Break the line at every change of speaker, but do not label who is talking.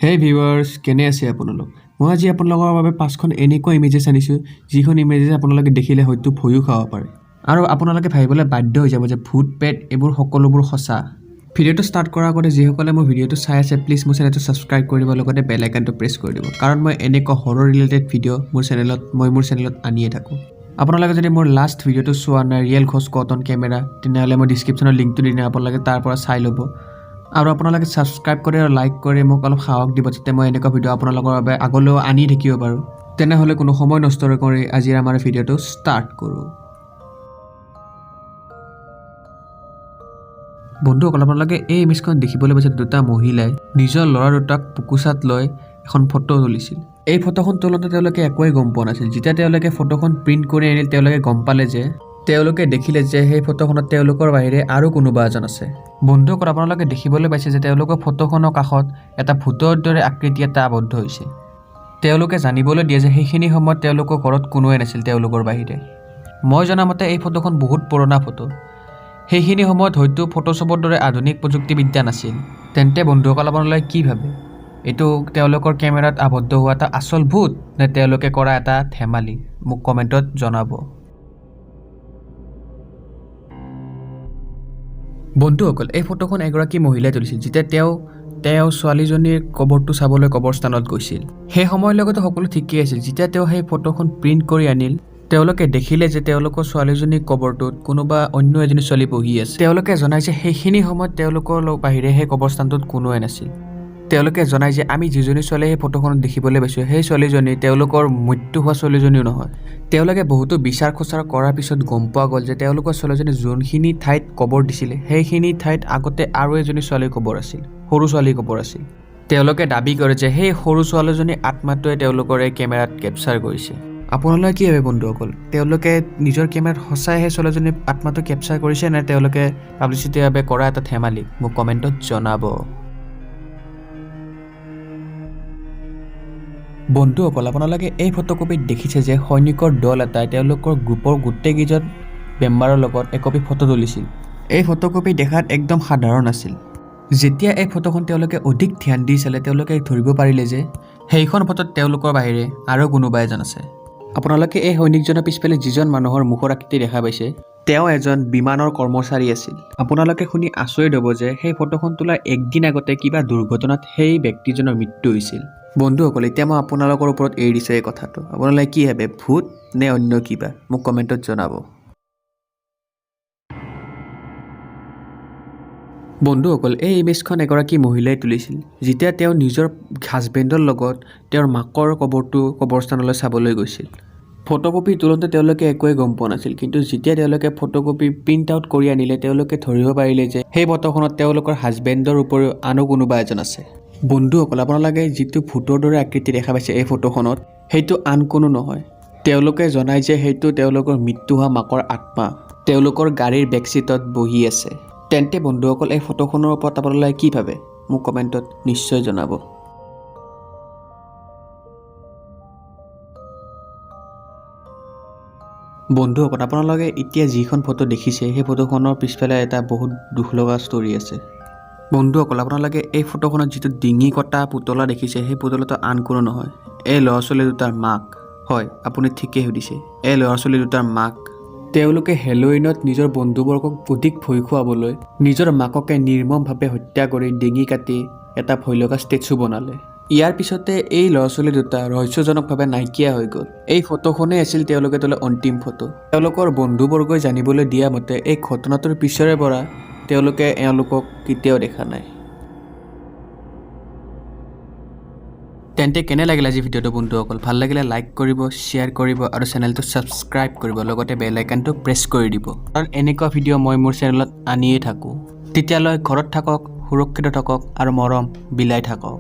Hey viewers, কেনে আছে আপোনালোক? মই আজি আপোনালোকৰ বাবে পাঁচখন এনেকুৱা ইমেজেছ আনিছো যিখন ইমেজেছ আপোনালোকে দেখিলে হয়তো ভয়ও খাব পাৰে। আৰু আপোনালোকে ভাবিবলৈ বাধ্য হৈ যাব যে ভূত পেট এইবোৰ সকলোবোৰ সঁচা। ভিডিঅ'টো ষ্টাৰ্ট কৰাৰ আগতে যিসকলে মোৰ ভিডিঅ'টো চাই আছে প্লিজ মোৰ চেনেলটো সাবস্ক্ৰাইব কৰি দিব লগতে বেল আইকনটো প্ৰেছ কৰি দিব কাৰণ মই এনেকুৱা হৰৰ ৰিলেটেড ভিডিঅ' মোৰ চেনেলত আনিয়ে থাকো। আপোনালোকে যদি মোৰ লাষ্ট ভিডিঅ'টো চোৱা নাই ৰিয়েল ঘোষ কটন কেমেৰা তেনেহ'লে মই ডেছক্ৰিপশ্যনৰ লিংকটো দিম আপোনালোকে তাৰ পৰা চাই ল'ব। আৰু আপোনালোকে সাবস্ক্ৰাইব কৰি আৰু লাইক কৰি মোক অলপ সাহস দিব যাতে মই এনেকুৱা ভিডিঅ' আপোনালোকৰ বাবে আগলৈও আনি থাকিব পাৰোঁ। তেনেহ'লে কোনো সময় নষ্ট নকৰি আজি আমাৰ ভিডিঅ'টো ষ্টাৰ্ট কৰোঁ। বন্ধুসকল আপোনালোকে এই ইমেজখন দেখিবলৈ পাইছে দুটা মহিলাই নিজৰ ল'ৰা দুটাক পুকুচাত লৈ এখন ফটো তুলিছিল। এই ফটোখন তোলোতে তেওঁলোকে একোৱেই গম পোৱা নাছিল। যেতিয়া তেওঁলোকে ফটোখন প্ৰিণ্ট কৰি আনিল তেওঁলোকে গম পালে যে তেওঁলোকে দেখিলে যে সেই ফটোখনত তেওঁলোকৰ বাহিৰে আৰু কোনোবা এজন আছে। বন্ধুসকল আপোনালোকে দেখিবলৈ পাইছে যে তেওঁলোকৰ ফটোখনৰ কাষত এটা ভূতৰ দৰে আকৃতি এটা আবদ্ধ হৈছে। তেওঁলোকে জানিবলৈ দিয়ে যে সেইখিনি সময়ত তেওঁলোকৰ ঘৰত কোনোৱে নাছিল তেওঁলোকৰ বাহিৰে। মই জনামতে এই ফটোখন বহুত পুৰণা ফটো। সেইখিনি সময়ত হয়তো ফটোশ্বপৰ দৰে আধুনিক প্ৰযুক্তিবিদ্যা নাছিল। তেন্তে বন্ধুসকল আপোনালোকে কি ভাবে? এইটো তেওঁলোকৰ কেমেৰাত আবদ্ধ হোৱা এটা আচল ভূত নে তেওঁলোকে কৰা এটা ধেমালি? মোক কমেণ্টত জনাব। বন্ধুসকল এই ফটোখন এগৰাকী মহিলাই তুলিছিল যেতিয়া তেওঁ ছোৱালীজনীৰ কবৰটো চাবলৈ কবৰস্থানত গৈছিল। সেই সময়ৰ লগতে সকলো ঠিকেই আছিল। যেতিয়া তেওঁ সেই ফটোখন প্ৰিণ্ট কৰি আনিল তেওঁলোকে দেখিলে যে তেওঁলোকৰ ছোৱালীজনীৰ কবৰটোত কোনোবা অন্য এজনী ছোৱালী বহি আছে। তেওঁলোকে জনাই যে সেইখিনি সময়ত তেওঁলোকৰ বাহিৰে সেই কবৰস্থানটোত কোনোৱে নাছিল। তেওঁলোকে জনাই যে আমি যিজনী ছোৱালী সেই ফটোখনত দেখিবলৈ পাইছোঁ সেই ছোৱালীজনী তেওঁলোকৰ মৃত্যু হোৱা ছোৱালীজনীও নহয়। তেওঁলোকে বহুতো বিচাৰ খোচাৰ কৰাৰ পিছত গম পোৱা গ'ল যে তেওঁলোকৰ ছোৱালীজনী যোনখিনি ঠাইত কবৰ দিছিলে সেইখিনি ঠাইত আগতে আৰু এজনী ছোৱালীৰ কবৰ আছিল, সৰু ছোৱালীৰ কবৰ আছিল। তেওঁলোকে দাবী কৰে যে সেই সৰু ছোৱালীজনীৰ আত্মাটোৱে তেওঁলোকৰ এই কেমেৰাত কেপচাৰ কৰিছে। আপোনালোকে কি ভাবে বন্ধুসকল? তেওঁলোকে নিজৰ কেমেৰাত সঁচাই সেই ছোৱালীজনীৰ আত্মাটো কেপচাৰ কৰিছে নে তেওঁলোকে পাব্লিচিটিৰ বাবে কৰা এটা ধেমালি? মোক কমেণ্টত জনাব। বন্ধুসকল আপোনালোকে এই ফটোকপিত দেখিছে যে সৈনিকৰ দল এটাই তেওঁলোকৰ গ্ৰুপৰ গোটেইকেইজন মেম্বাৰৰ লগত একপি ফটো তুলিছিল। এই ফটোকপি দেখাত একদম সাধাৰণ আছিল। যেতিয়া এই ফটোখন তেওঁলোকে অধিক ধ্যান দি চালে তেওঁলোকে ধৰিব পাৰিলে যে সেইখন ফটোত তেওঁলোকৰ বাহিৰে আৰু কোনোবা এজন আছে। আপোনালোকে এই সৈনিকজনৰ পিছফালে যিজন মানুহৰ মুখৰ আকৃতি দেখা পাইছে তেওঁ এজন বিমানৰ কৰ্মচাৰী আছিল। আপোনালোকে শুনি আচৰিত হ'ব যে সেই ফটোখন তোলাৰ একদিন আগতে কিবা দুৰ্ঘটনাত সেই ব্যক্তিজনৰ মৃত্যু হৈছিল। বন্ধুসকল এতিয়া মই আপোনালোকৰ ওপৰত এৰি দিছোঁ এই কথাটো। আপোনালোকে কি ভাবে ভূত নে অন্য কিবা? মোক কমেণ্টত জনাব। বন্ধুসকল এই ইমেজখন এগৰাকী মহিলাই তুলিছিল যেতিয়া তেওঁ নিজৰ হাজবেণ্ডৰ লগত তেওঁৰ মাকৰ কবৰস্থানলৈ চাবলৈ গৈছিল। ফটোকপি তোলোতে তেওঁলোকে একোৱেই গম পোৱা নাছিল, কিন্তু যেতিয়া তেওঁলোকে ফটোকপি প্ৰিণ্ট আউট কৰি আনিলে তেওঁলোকে ধৰিব পাৰিলে যে সেই ফটোখনত তেওঁলোকৰ হাজবেণ্ডৰ উপৰিও আনো কোনোবা এজন আছে। বন্ধুসকল আপোনালোকে যিটো ভূতৰ দৰে আকৃতি দেখা পাইছে এই ফটোখনত সেইটো আন কোনো নহয়। তেওঁলোকে জনাই যে সেইটো তেওঁলোকৰ মৃত্যু হোৱা মাকৰ আত্মা তেওঁলোকৰ গাড়ীৰ বেকছিটত বহি আছে। তেন্তে বন্ধুসকল এই ফটোখনৰ ওপৰত আপোনালোকে কি ভাবে? মোক কমেণ্টত নিশ্চয় জনাব। বন্ধুসকল আপোনালোকে এতিয়া যিখন ফটো দেখিছে সেই ফটোখনৰ পিছফালে এটা বহুত দুখ লগা ষ্টৰী আছে। বন্ধুসকল আপোনালোকে এই ফটোখনত যিটো ডিঙি কটা পুতলা দেখিছে সেই পুতলাটো আন কোনো নহয়, এই ল'ৰা ছোৱালী দুটাৰ মাক। হয় আপুনি ঠিকেই সুধিছে, এই ল'ৰা ছোৱালী দুটাৰ মাক। তেওঁলোকে হেলোইনত নিজৰ বন্ধুবৰ্গক অধিক ভয় খুৱাবলৈ নিজৰ মাককে নিৰ্মমভাৱে হত্যা কৰি ডিঙি কাটি এটা ভয় লগা ষ্টেচু বনালে। ইয়াৰ পিছতে এই ল'ৰা ছোৱালী দুটা ৰহস্যজনকভাৱে নাইকিয়া হৈ গ'ল। এই ফটোখনেই আছিল তেওঁলোকে তোলা অন্তিম ফটো। তেওঁলোকৰ বন্ধুবৰ্গই জানিবলৈ দিয়া মতে এই ঘটনাটোৰ পিছৰে পৰা তেওঁলোকে এওঁলোকক কেতিয়াও দেখা নাই। তেন্তে কেনে লাগিল আজি ভিডিঅ'টো বন্ধুসকল? ভাল লাগিলে লাইক কৰিব, শ্বেয়াৰ কৰিব আৰু চেনেলটো ছাবস্ক্ৰাইব কৰিব, লগতে বেল আইকনটো প্ৰেছ কৰি দিব কাৰণ এনেকুৱা ভিডিঅ' মই মোৰ চেনেলত আনিয়ে থাকোঁ। তেতিয়ালৈ ঘৰত থাকক, সুৰক্ষিত থাকক আৰু মৰম বিলাই থাকক।